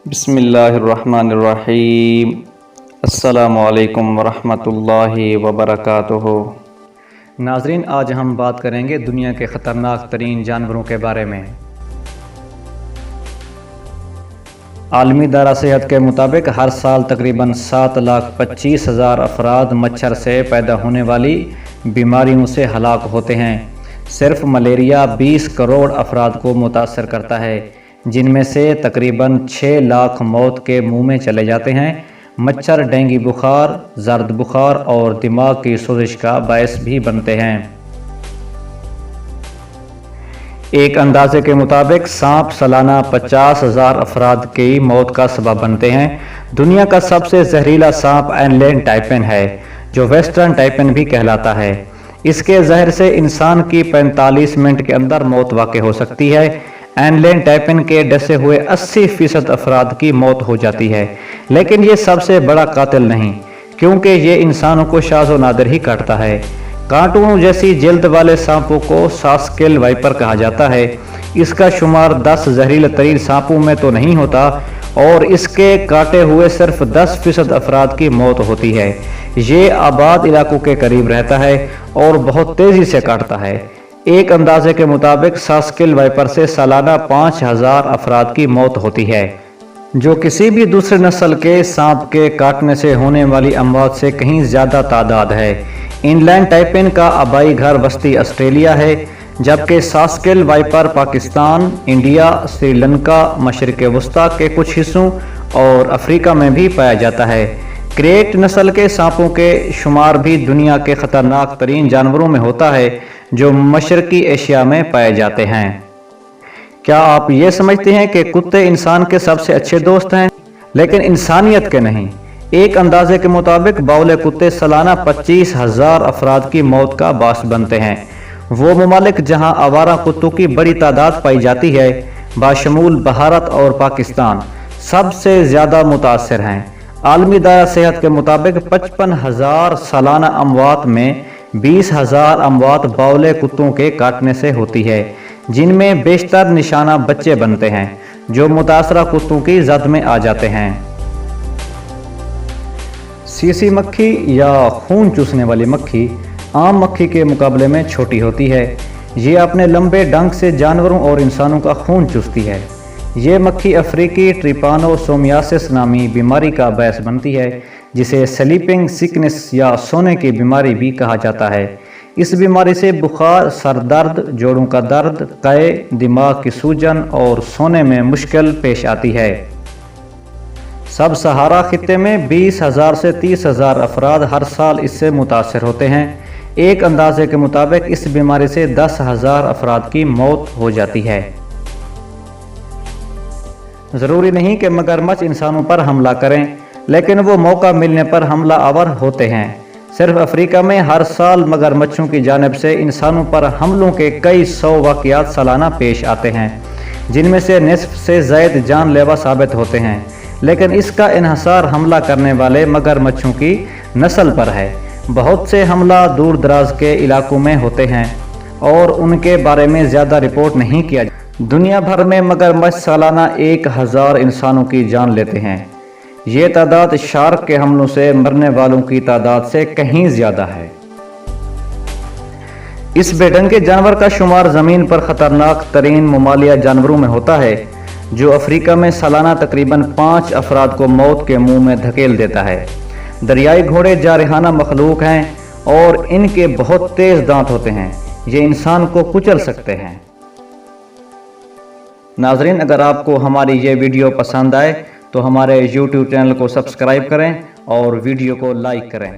بسم اللہ الرحمن الرحیم۔ السلام علیکم ورحمۃ اللہ وبرکاتہ۔ ناظرین، آج ہم بات کریں گے دنیا کے خطرناک ترین جانوروں کے بارے میں۔ عالمی ادارہ صحت کے مطابق ہر سال تقریباً 7,25,000 افراد مچھر سے پیدا ہونے والی بیماریوں سے ہلاک ہوتے ہیں۔ صرف ملیریا 20 کروڑ افراد کو متاثر کرتا ہے، جن میں سے تقریباً 6 لاکھ موت کے منہ میں چلے جاتے ہیں۔ مچھر ڈینگی بخار، زرد بخار اور دماغ کی سوزش کا باعث بھی بنتے ہیں۔ ایک اندازے کے مطابق سانپ سالانہ 50,000 افراد کی موت کا سبب بنتے ہیں۔ دنیا کا سب سے زہریلا سانپ اینلین ٹائپن ہے، جو ویسٹرن ٹائپن بھی کہلاتا ہے۔ اس کے زہر سے انسان کی 45 منٹ کے اندر موت واقع ہو سکتی ہے۔ اینلین ٹائپن کے ڈسے ہوئے 80% افراد کی موت ہو جاتی ہے، لیکن یہ سب سے بڑا قاتل نہیں، کیونکہ یہ انسانوں کو شاذ و نادر ہی کاٹتا ہے۔ کانٹوں جیسی جلد والے سانپوں کو ساسکیل وائپر کہا جاتا ہے۔ اس کا شمار 10 زہریلے ترین سانپوں میں تو نہیں ہوتا، اور اس کے کاٹے ہوئے صرف 10% افراد کی موت ہوتی ہے۔ یہ آباد علاقوں کے قریب رہتا ہے اور بہت تیزی سے کاٹتا ہے۔ ایک اندازے کے مطابق ساسکیل وائپر سے سالانہ 5,000 افراد کی موت ہوتی ہے، جو کسی بھی دوسرے نسل کے سانپ کے کاٹنے سے ہونے والی اموات سے کہیں زیادہ تعداد ہے۔ اینلین ٹائپن کا آبائی گھر وسطی آسٹریلیا ہے، جبکہ ساسکیل وائپر پاکستان، انڈیا، سری لنکا، مشرق وسطیٰ کے کچھ حصوں اور افریقہ میں بھی پایا جاتا ہے۔ کریٹ نسل کے سانپوں کے شمار بھی دنیا کے خطرناک ترین جانوروں میں ہوتا ہے، جو مشرقی ایشیا میں پائے جاتے ہیں۔ کیا آپ یہ سمجھتے ہیں کہ کتے انسان کے سب سے اچھے دوست ہیں؟ لیکن انسانیت کے نہیں۔ ایک اندازے کے مطابق باولے کتے سالانہ 25,000 افراد کی موت کا باعث بنتے ہیں۔ وہ ممالک جہاں آوارہ کتوں کی بڑی تعداد پائی جاتی ہے، باشمول بھارت اور پاکستان، سب سے زیادہ متاثر ہیں۔ عالمی ادارہ صحت کے مطابق 55,000 سالانہ اموات میں 20,000 اموات باولے کتوں کے کاٹنے سے ہوتی ہے، جن میں بیشتر نشانہ بچے بنتے ہیں، جو متاثرہ کتوں کی زد میں آ جاتے ہیں۔ سیسی مکھی یا خون چوسنے والی مکھی عام مکھی کے مقابلے میں چھوٹی ہوتی ہے۔ یہ اپنے لمبے ڈنک سے جانوروں اور انسانوں کا خون چوستی ہے۔ یہ مکھی افریقی ٹریپانوسومیاسس نامی بیماری کا باعث بنتی ہے، جسے سلیپنگ سکنس یا سونے کی بیماری بھی کہا جاتا ہے۔ اس بیماری سے بخار، سر درد، جوڑوں کا درد، قے، دماغ کی سوجن اور سونے میں مشکل پیش آتی ہے۔ سب سہارا خطے میں 20,000 سے 30,000 افراد ہر سال اس سے متاثر ہوتے ہیں۔ ایک اندازے کے مطابق اس بیماری سے 10,000 افراد کی موت ہو جاتی ہے۔ ضروری نہیں کہ مگرمچھ انسانوں پر حملہ کریں، لیکن وہ موقع ملنے پر حملہ آور ہوتے ہیں۔ صرف افریقہ میں ہر سال مگرمچھوں کی جانب سے انسانوں پر حملوں کے کئی 100 واقعات سالانہ پیش آتے ہیں، جن میں سے نصف سے زائد جان لیوا ثابت ہوتے ہیں۔ لیکن اس کا انحصار حملہ کرنے والے مگرمچھوں کی نسل پر ہے۔ بہت سے حملہ دور دراز کے علاقوں میں ہوتے ہیں اور ان کے بارے میں زیادہ رپورٹ نہیں کیا جاتا۔ دنیا بھر میں مگرمچھ سالانہ 1,000 انسانوں کی جان لیتے ہیں۔ یہ تعداد شارک کے حملوں سے مرنے والوں کی تعداد سے کہیں زیادہ ہے۔ اس بے ڈنگے جانور کا شمار زمین پر خطرناک ترین ممالیہ جانوروں میں ہوتا ہے، جو افریقہ میں سالانہ تقریباً 5 افراد کو موت کے منہ میں دھکیل دیتا ہے۔ دریائی گھوڑے جارحانہ مخلوق ہیں اور ان کے بہت تیز دانت ہوتے ہیں۔ یہ انسان کو کچل سکتے ہیں۔ ناظرین، اگر آپ کو ہماری یہ ویڈیو پسند آئے تو ہمارے YouTube چینل کو سبسکرائب کریں اور ویڈیو کو لائک کریں۔